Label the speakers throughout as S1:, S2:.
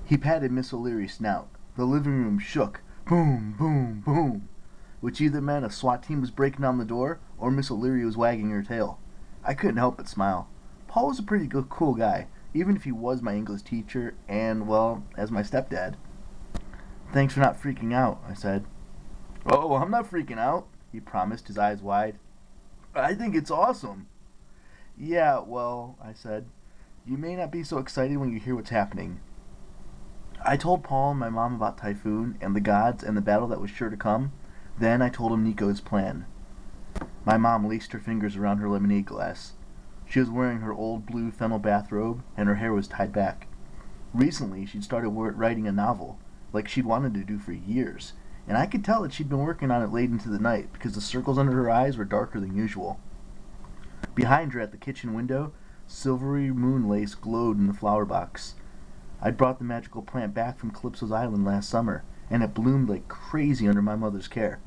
S1: He patted Miss O'Leary's snout. The living room shook. Boom, boom, boom. Which either meant a SWAT team was breaking down the door or Miss O'Leary was wagging her tail. I couldn't help but smile. Paul was a pretty good, cool guy, even if he was my English teacher and, well, as my stepdad. Thanks for not freaking out, I said. Oh, I'm not freaking out, he promised, his eyes wide. I think it's awesome. Yeah, well, I said, you may not be so excited when you hear what's happening. I told Paul and my mom about Typhoon and the gods and the battle that was sure to come. Then I told him Nico's plan. My mom laced her fingers around her lemonade glass. She was wearing her old blue fennel bathrobe, and her hair was tied back. Recently, she'd started writing a novel, like she'd wanted to do for years, and I could tell that she'd been working on it late into the night because the circles under her eyes were darker than usual. Behind her at the kitchen window, silvery moon lace glowed in the flower box. I'd brought the magical plant back from Calypso's island last summer, and it bloomed like crazy under my mother's care.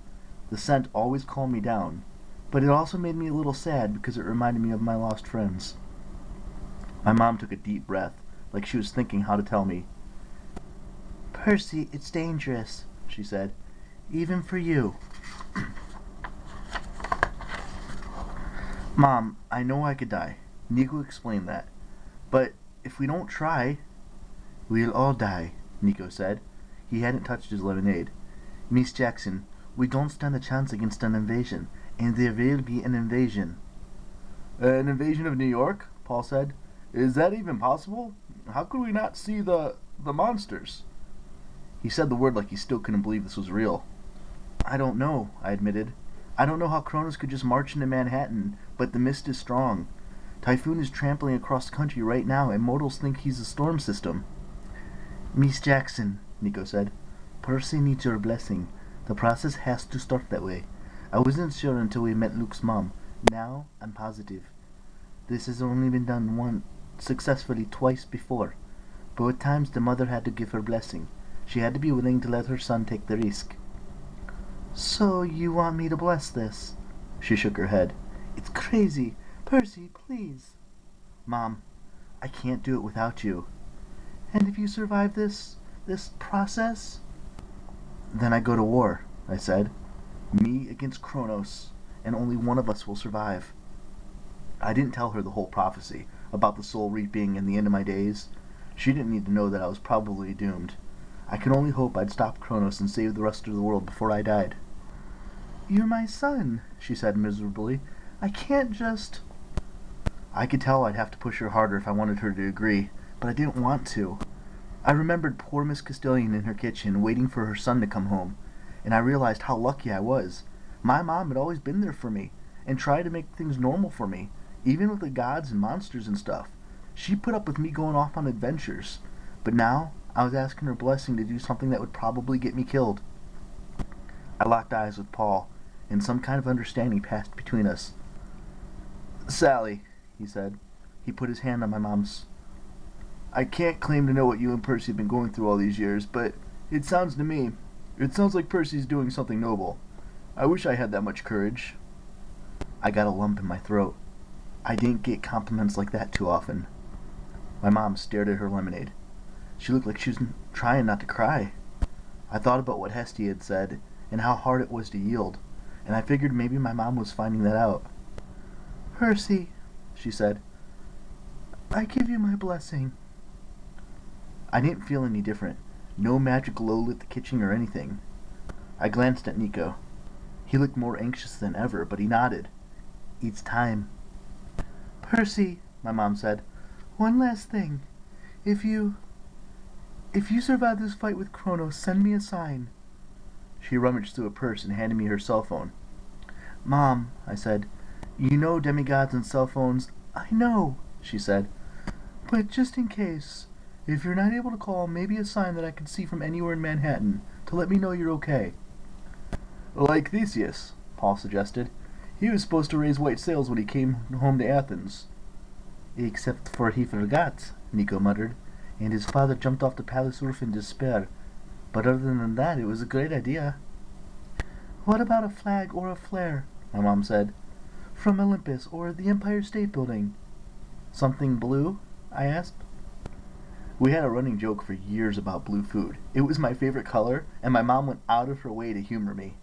S1: The scent always calmed me down, but it also made me a little sad because it reminded me of my lost friends. My mom took a deep breath, like she was thinking how to tell me. Percy, it's dangerous, she said. Even for you. Mom, I know I could die. Nico explained that. But if we don't try... We'll all die, Nico said. He hadn't touched his lemonade. Miss Jackson, we don't stand a chance against an invasion, and there will be an invasion. An invasion of New York? Paul said. Is that even possible? How could we not see the monsters? He said the word like he still couldn't believe this was real. I don't know, I admitted. I don't know how Kronos could just march into Manhattan, but the mist is strong. Typhoon is trampling across the country right now, and mortals think he's a storm system. Miss Jackson, Nico said, Percy needs your blessing. The process has to start that way. I wasn't sure until we met Luke's mom. Now I'm positive. This has only been done successfully twice before. Both times the mother had to give her blessing. She had to be willing to let her son take the risk. So you want me to bless this? She shook her head. It's crazy. Percy, please. Mom, I can't do it without you. And if you survive this process? Then I go to war, I said. Me against Kronos, and only one of us will survive. I didn't tell her the whole prophecy about the soul reaping and the end of my days. She didn't need to know that I was probably doomed. I could only hope I'd stop Kronos and save the rest of the world before I died. You're my son, she said miserably. I can't just... I could tell I'd have to push her harder if I wanted her to agree, but I didn't want to. I remembered poor Miss Castilian in her kitchen waiting for her son to come home, and I realized how lucky I was. My mom had always been there for me, and tried to make things normal for me, even with the gods and monsters and stuff. She put up with me going off on adventures, but now I was asking her blessing to do something that would probably get me killed. I locked eyes with Paul, and some kind of understanding passed between us. Sally, he said. He put his hand on my mom's. I can't claim to know what you and Percy have been going through all these years, but it sounds like Percy's doing something noble. I wish I had that much courage. I got a lump in my throat. I didn't get compliments like that too often. My mom stared at her lemonade. She looked like she was trying not to cry. I thought about what Hesty had said, and how hard it was to yield, and I figured maybe my mom was finding that out. Percy, she said, I give you my blessing. I didn't feel any different. No magic glow lit the kitchen or anything. I glanced at Nico. He looked more anxious than ever, but he nodded. It's time. Percy, my mom said, one last thing. If you survive this fight with Kronos, send me a sign. She rummaged through a purse and handed me her cell phone. Mom, I said, you know demigods and cell phones. I know, she said. But just in case, if you're not able to call, maybe a sign that I can see from anywhere in Manhattan to let me know you're okay. Like Theseus, Paul suggested. He was supposed to raise white sails when he came home to Athens. Except for he forgot, Nico muttered, and his father jumped off the palace roof in despair. But other than that, it was a great idea. What about a flag or a flare? My mom said. From Olympus or the Empire State Building. Something blue? I asked. We had a running joke for years about blue food. It was my favorite color, and my mom went out of her way to humor me.